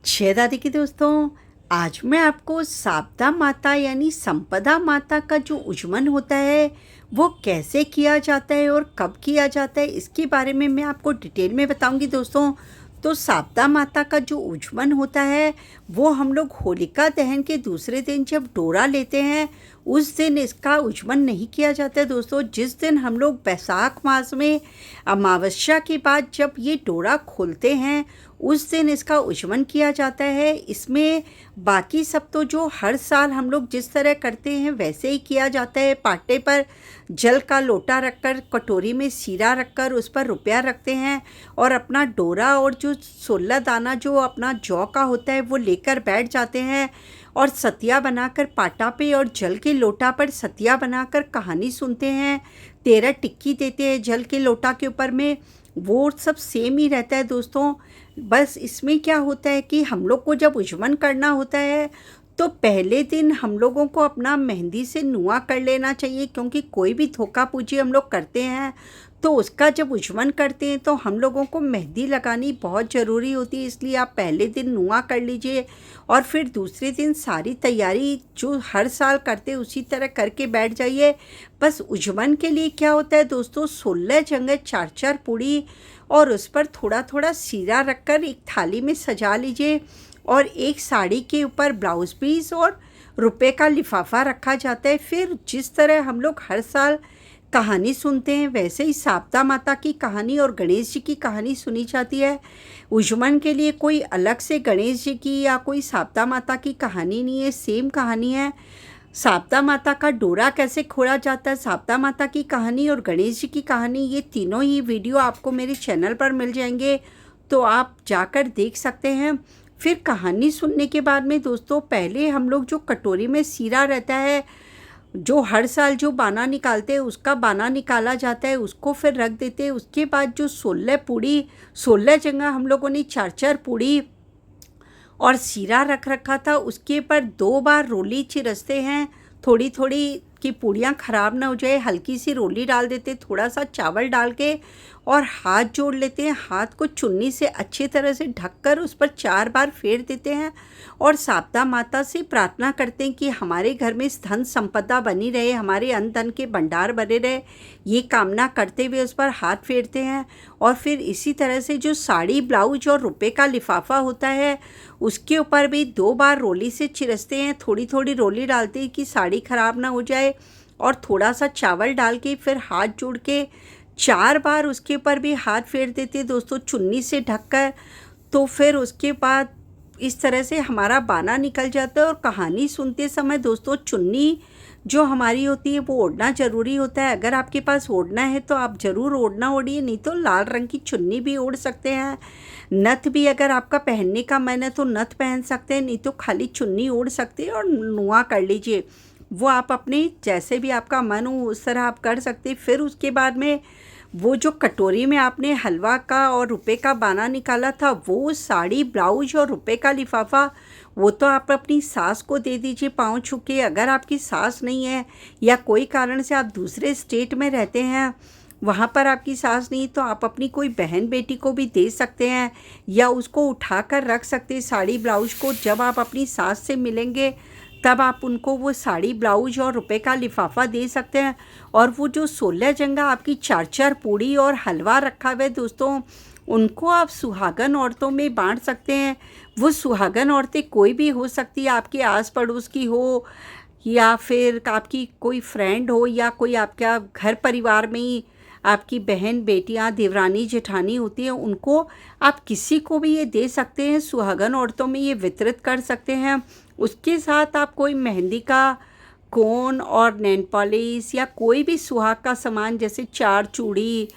जय दादी की दोस्तों। आज मैं आपको शारदा माता यानी संपदा माता का जो उज्जमन होता है वो कैसे किया जाता है और कब किया जाता है इसके बारे में मैं आपको डिटेल में बताऊंगी दोस्तों। तो शारदा माता का जो उज्जमन होता है वो हम लोग होलिका दहन के दूसरे दिन जब डोरा लेते हैं उस दिन इसका उज्जमन नहीं किया जाता है दोस्तों। जिस दिन हम लोग बैसाख मास में अमावस्या के बाद जब ये डोरा खोलते हैं उस दिन इसका उज्जमन किया जाता है। इसमें बाकी सब तो जो हर साल हम लोग जिस तरह करते हैं वैसे ही किया जाता है। पाटे पर जल का लोटा रखकर कटोरी में सीरा रखकर उस पर रुपया रखते हैं और अपना डोरा और जो 16 दाना जो अपना जौ का होता है वो लेकर बैठ जाते हैं और सतिया बनाकर पाटा पे और जल के लोटा पर सतिया बनाकर कहानी सुनते हैं। 13 टिक्की देते हैं जल के लोटा के ऊपर में। वो सब सेम ही रहता है दोस्तों। बस इसमें क्या होता है कि हम लोग को जब उज्जमन करना होता है तो पहले दिन हम लोगों को अपना मेहंदी से नुआ कर लेना चाहिए, क्योंकि कोई भी धोखा पूजी हम लोग करते हैं तो उसका जब उज्जमन करते हैं तो हम लोगों को मेहंदी लगानी बहुत ज़रूरी होती है। इसलिए आप पहले दिन नुआ कर लीजिए और फिर दूसरे दिन सारी तैयारी जो हर साल करते उसी तरह करके बैठ जाइए। बस उज्जमन के लिए क्या होता है दोस्तों, 16 जगह 4-4 पूड़ी और उस पर थोड़ा थोड़ा सीरा रखकर एक थाली में सजा लीजिए और एक साड़ी के ऊपर ब्लाउज पीस और रुपए का लिफाफा रखा जाता है। फिर जिस तरह हम लोग हर साल कहानी सुनते हैं वैसे ही शारदा माता की कहानी और गणेश जी की कहानी सुनी जाती है। उज्जमन के लिए कोई अलग से गणेश जी की या कोई शारदा माता की कहानी नहीं है, सेम कहानी है। शारदा माता का डोरा कैसे खोला जाता है, शारदा माता की कहानी और गणेश जी की कहानी, ये तीनों ही वीडियो आपको मेरे चैनल पर मिल जाएंगे, तो आप जाकर देख सकते हैं। फिर कहानी सुनने के बाद में दोस्तों पहले हम लोग जो कटोरी में सीरा रहता है, जो हर साल जो बाना निकालते हैं उसका बाना निकाला जाता है, उसको फिर रख देते हैं। उसके बाद जो 16 पूड़ी, 16 जगह हम लोगों ने 4-4 पूड़ी और सीरा रख रखा था उसके पर 2 बार रोली चिरसते हैं। थोड़ी थोड़ी कि पूड़ियाँ ख़राब ना हो जाए, हल्की सी रोली डाल देते, थोड़ा सा चावल डाल के और हाथ जोड़ लेते हैं। हाथ को चुन्नी से अच्छी तरह से ढककर उस पर 4 बार फेर देते हैं और शारदा माता से प्रार्थना करते हैं कि हमारे घर में धन संपदा बनी रहे, हमारे अन्न धन के भंडार बने रहे, ये कामना करते हुए उस पर हाथ फेरते हैं। और फिर इसी तरह से जो साड़ी, ब्लाउज और रुपए का लिफाफा होता है उसके ऊपर भी 2 बार रोली से चिरसते हैं। थोड़ी थोड़ी रोली डालते हैं कि साड़ी ख़राब ना हो जाए और थोड़ा सा चावल डाल के फिर हाथ जोड़ के 4 बार उसके ऊपर भी हाथ फेर देते दोस्तों चुन्नी से ढककर। तो फिर उसके बाद इस तरह से हमारा बाना निकल जाता है। और कहानी सुनते समय दोस्तों चुन्नी जो हमारी होती है वो ओढ़ना ज़रूरी होता है। अगर आपके पास ओढ़ना है तो आप ज़रूर ओढ़ना ओढ़िए, नहीं तो लाल रंग की चुन्नी भी ओढ़ सकते हैं। नथ भी अगर आपका पहनने का मन है तो नथ पहन सकते हैं, नहीं तो खाली चुन्नी ओढ़ सकते हैं और नुआ कर लीजिए। वो आप अपने जैसे भी आपका मन हो उस तरह आप कर सकते हैं। फिर उसके बाद में वो जो कटोरी में आपने हलवा का और रुपए का बाना निकाला था, वो साड़ी, ब्लाउज और रुपए का लिफाफा वो तो आप अपनी सास को दे दीजिए पाँव छू के। अगर आपकी सास नहीं है या कोई कारण से आप दूसरे स्टेट में रहते हैं, वहाँ पर आपकी सास नहीं, तो आप अपनी कोई बहन बेटी को भी दे सकते हैं या उसको उठा कर रख सकते हैं साड़ी ब्लाउज को। जब आप अपनी सास से मिलेंगे तब आप उनको वो साड़ी, ब्लाउज और रुपए का लिफाफा दे सकते हैं। और वो जो 16 जगह आपकी 4-4 पूड़ी और हलवा रखा हुआ है दोस्तों, उनको आप सुहागन औरतों में बांट सकते हैं। वो सुहागन औरतें कोई भी हो सकती है, आपके आस पड़ोस की हो या फिर आपकी कोई फ्रेंड हो या कोई आपका घर परिवार में ही आपकी बहन, बेटियां, देवरानी, जेठानी होती हैं, उनको आप किसी को भी ये दे सकते हैं। सुहागन औरतों में ये वितरित कर सकते हैं। उसके साथ आप कोई मेहंदी का कोन और नेल पॉलिश या कोई भी सुहाग का सामान जैसे 4 चूड़ी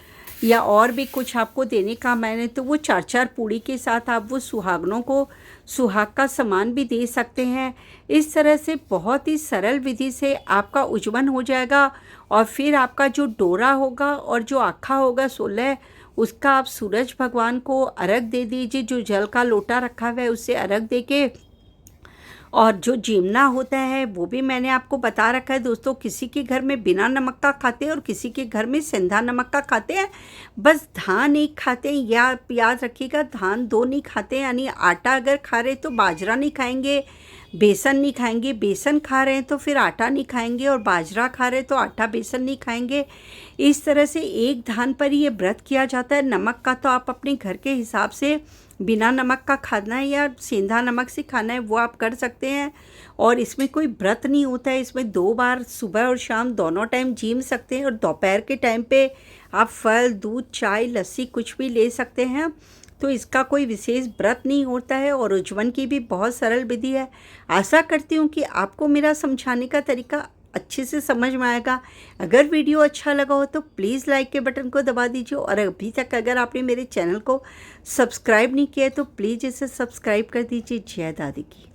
या और भी कुछ आपको देने का मन है तो वो 4-4 पूड़ी के साथ आप वो सुहागनों को सुहाग का सामान भी दे सकते हैं। इस तरह से बहुत ही सरल विधि से आपका उज्जमन हो जाएगा। और फिर आपका जो डोरा होगा और जो आखा होगा 16, उसका आप सूरज भगवान को अर्घ दे दीजिए। जो जल का लोटा रखा हुआ है उससे अर्घ दे के और जो जीमना होता है वो भी मैंने आपको बता रखा है दोस्तों। किसी के घर में बिना नमक का खाते हैं और किसी के घर में सेंधा नमक का खाते हैं। बस धान एक खाते हैं, या याद रखिएगा धान दो नहीं खाते हैं, यानी आटा अगर खा रहे तो बाजरा नहीं खाएंगे, बेसन नहीं खाएंगे। बेसन खा रहे हैं तो फिर आटा नहीं खाएंगे, और बाजरा खा रहे हैं तो आटा बेसन नहीं खाएंगे। इस तरह से एक धान पर ही ये व्रत किया जाता है। नमक का तो आप अपने घर के हिसाब से बिना नमक का खाना है या सेंधा नमक से खाना है वो आप कर सकते हैं। और इसमें कोई व्रत नहीं होता है। इसमें 2 बार सुबह और शाम दोनों टाइम जीम सकते हैं, और दोपहर के टाइम पे आप फल, दूध, चाय, लस्सी कुछ भी ले सकते हैं। तो इसका कोई विशेष व्रत नहीं होता है, और उज्जवन की भी बहुत सरल विधि है। आशा करती हूँ कि आपको मेरा समझाने का तरीका अच्छे से समझ में आएगा। अगर वीडियो अच्छा लगा हो तो प्लीज़ लाइक के बटन को दबा दीजिए, और अभी तक अगर आपने मेरे चैनल को सब्सक्राइब नहीं किया है तो प्लीज़ इसे सब्सक्राइब कर दीजिए। जय दादी की।